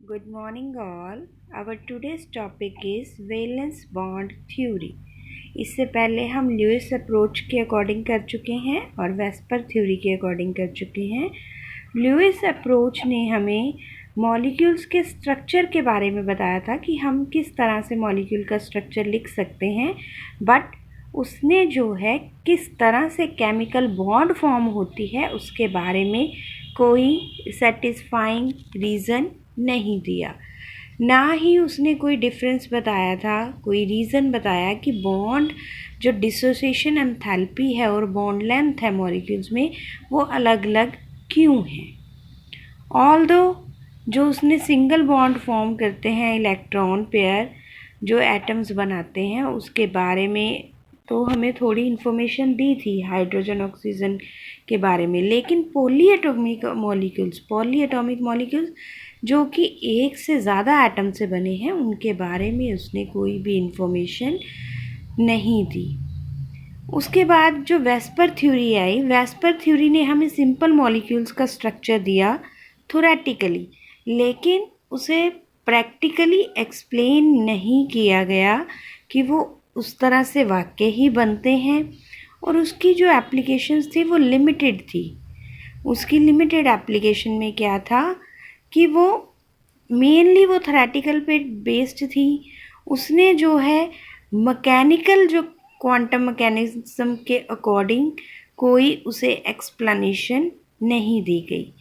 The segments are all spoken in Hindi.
Good morning all. Our today's topic is valence bond theory. इससे पहले हम ल्यूइस अप्रोच के अकॉर्डिंग कर चुके हैं और वेस्पर थ्योरी के अकॉर्डिंग कर चुके हैं। ल्यूइस अप्रोच ने हमें मॉलिक्यूल्स के स्ट्रक्चर के बारे में बताया था कि हम किस तरह से मॉलिक्यूल का स्ट्रक्चर लिख सकते हैं, बट उसने जो है किस तरह से केमिकल बॉन्ड फॉर्म होती है उसके बारे में कोई सेटिस्फाइंग रीज़न नहीं दिया। ना ही उसने कोई डिफरेंस बताया था, कोई रीज़न बताया कि बॉन्ड जो डिसोसिएशन एंथैल्पी है और बॉन्ड लेंथ है मॉलिक्यूल्स में वो अलग अलग क्यों हैं। ऑल्दो जो उसने सिंगल बॉन्ड फॉर्म करते हैं इलेक्ट्रॉन पेयर जो एटम्स बनाते हैं उसके बारे में तो हमें थोड़ी इन्फॉर्मेशन दी थी हाइड्रोजन ऑक्सीजन के बारे में, लेकिन पॉलीएटॉमिक मॉलिक्यूल्स जो कि एक से ज़्यादा एटम से बने हैं उनके बारे में उसने कोई भी इन्फॉर्मेशन नहीं दी। उसके बाद जो वेस्पर थ्योरी आई, वेस्पर थ्योरी ने हमें सिंपल मॉलिक्यूल्स का स्ट्रक्चर दिया थोरेटिकली, लेकिन उसे प्रैक्टिकली एक्सप्लेन नहीं किया गया कि वो उस तरह से वाकई ही बनते हैं, और उसकी जो एप्लीकेशंस थी वो लिमिटेड थी। उसकी लिमिटेड एप्लीकेशन में क्या था कि वो मेनली वो थ्योरेटिकल पे बेस्ड थी। उसने जो है मैकेनिकल जो क्वांटम मैकेनिज्म के अकॉर्डिंग कोई उसे एक्सप्लेनेशन नहीं दी गई।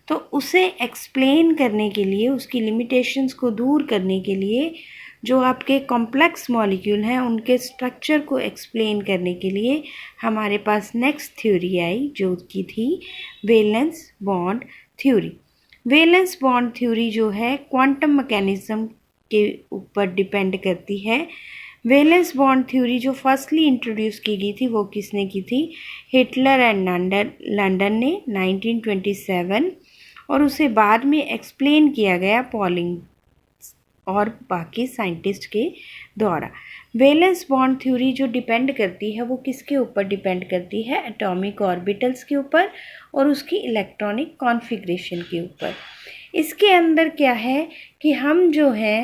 तो उसे एक्सप्लेन करने के लिए, उसकी लिमिटेशंस को दूर करने के लिए जो आपके कॉम्प्लेक्स मॉलिक्यूल हैं उनके स्ट्रक्चर को एक्सप्लेन करने के लिए हमारे पास नेक्स्ट थ्योरी आई जो कि थी valence bond theory. Valence bond theory जो है क्वांटम मैकेनिज्म के ऊपर डिपेंड करती है। वैलेंस बॉन्ड थ्योरी जो फर्स्टली इंट्रोड्यूस की गई थी वो किसने की थी? हिटलर एंड लंदन ने 1927, और उसे बाद में एक्सप्लेन किया गया पॉलिंग और बाकी साइंटिस्ट के द्वारा। वैलेंस बॉन्ड थ्योरी जो डिपेंड करती है वो किसके ऊपर डिपेंड करती है? एटॉमिक ऑर्बिटल्स के ऊपर और उसकी इलेक्ट्रॉनिक कॉन्फ़िगरेशन के ऊपर। इसके अंदर क्या है कि हम जो है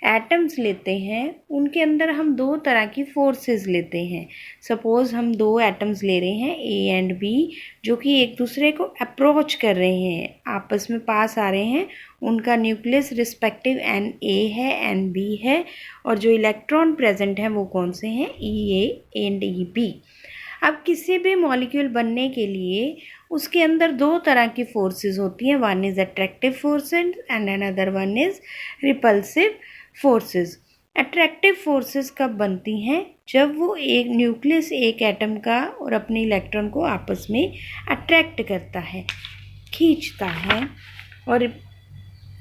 एटम्स लेते हैं उनके अंदर हम दो तरह की फोर्सेस लेते हैं। सपोज़ हम दो एटम्स ले रहे हैं ए एंड बी जो कि एक दूसरे को अप्रोच कर रहे हैं, आपस में पास आ रहे हैं। उनका न्यूक्लियस रिस्पेक्टिव एन ए है, एन बी है, और जो इलेक्ट्रॉन प्रेजेंट हैं वो कौन से हैं? ई ए एंड ई बी। अब किसी भी मॉलिक्यूल बनने के लिए उसके अंदर दो तरह की फोर्सेस होती हैं, one is attractive forces and another one is repulsive forces. Attractive forces कब बनती हैं? जब वो एक न्यूक्लियस एक एटम का और अपने इलेक्ट्रॉन को आपस में अट्रैक्ट करता है, खींचता है। और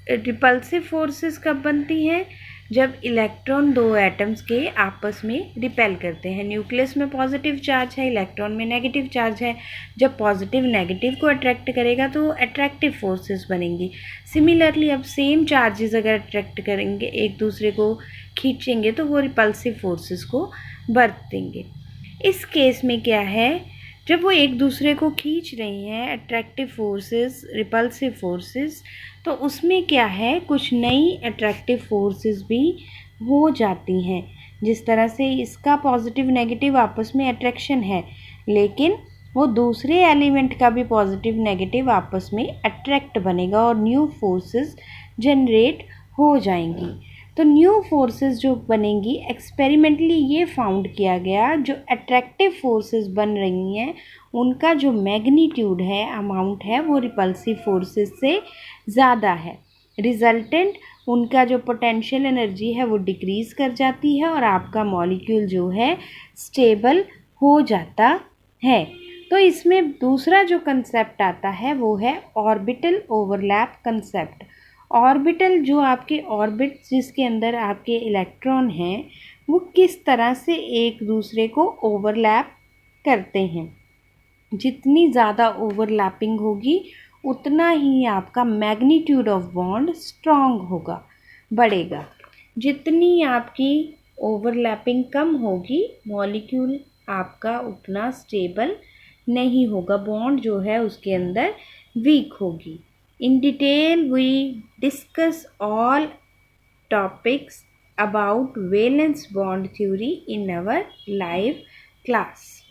रिपल्सिव फोर्सेस कब बनती हैं? जब इलेक्ट्रॉन दो एटम्स के आपस में रिपेल करते हैं। न्यूक्लियस में पॉजिटिव चार्ज है, इलेक्ट्रॉन में नेगेटिव चार्ज है। जब पॉजिटिव नेगेटिव को अट्रैक्ट करेगा तो अट्रैक्टिव फोर्सेस बनेंगी। सिमिलरली अब सेम चार्जेस अगर अट्रैक्ट करेंगे, एक दूसरे को खींचेंगे, तो वो रिपल्सिव फोर्सेस को बरत देंगे। इस केस में क्या है, जब वो एक दूसरे को खींच रही हैं अट्रैक्टिव फोर्सेस रिपल्सिव फोर्सेस, तो उसमें क्या है, कुछ नई अट्रैक्टिव फोर्सेस भी हो जाती हैं। जिस तरह से इसका पॉजिटिव नेगेटिव आपस में अट्रैक्शन है, लेकिन वो दूसरे एलिमेंट का भी पॉजिटिव नेगेटिव आपस में अट्रैक्ट बनेगा और न्यू फोर्सेस जनरेट हो जाएंगी। तो न्यू फोर्सेस जो बनेंगी, एक्सपेरिमेंटली ये फाउंड किया गया, जो अट्रैक्टिव फोर्सेस बन रही हैं उनका जो मैग्नीट्यूड है, अमाउंट है, वो रिपल्सिव फोर्सेस से ज़्यादा है। रिजल्टेंट उनका जो पोटेंशियल एनर्जी है वो डिक्रीज़ कर जाती है और आपका मॉलिक्यूल जो है स्टेबल हो जाता है। तो इसमें दूसरा जो कंसेप्ट आता है वो है ऑर्बिटल ओवरलैप कंसेप्ट। ऑर्बिटल जो आपके ऑर्बिट जिसके अंदर आपके इलेक्ट्रॉन हैं वो किस तरह से एक दूसरे को ओवरलैप करते हैं। जितनी ज़्यादा ओवरलैपिंग होगी उतना ही आपका मैग्नीट्यूड ऑफ बॉन्ड स्ट्रॉन्ग होगा, बढ़ेगा। जितनी आपकी ओवरलैपिंग कम होगी मॉलिक्यूल आपका उतना स्टेबल नहीं होगा, बॉन्ड जो है उसके अंदर वीक होगी। In detail, we discuss all topics about valence bond theory in our live class.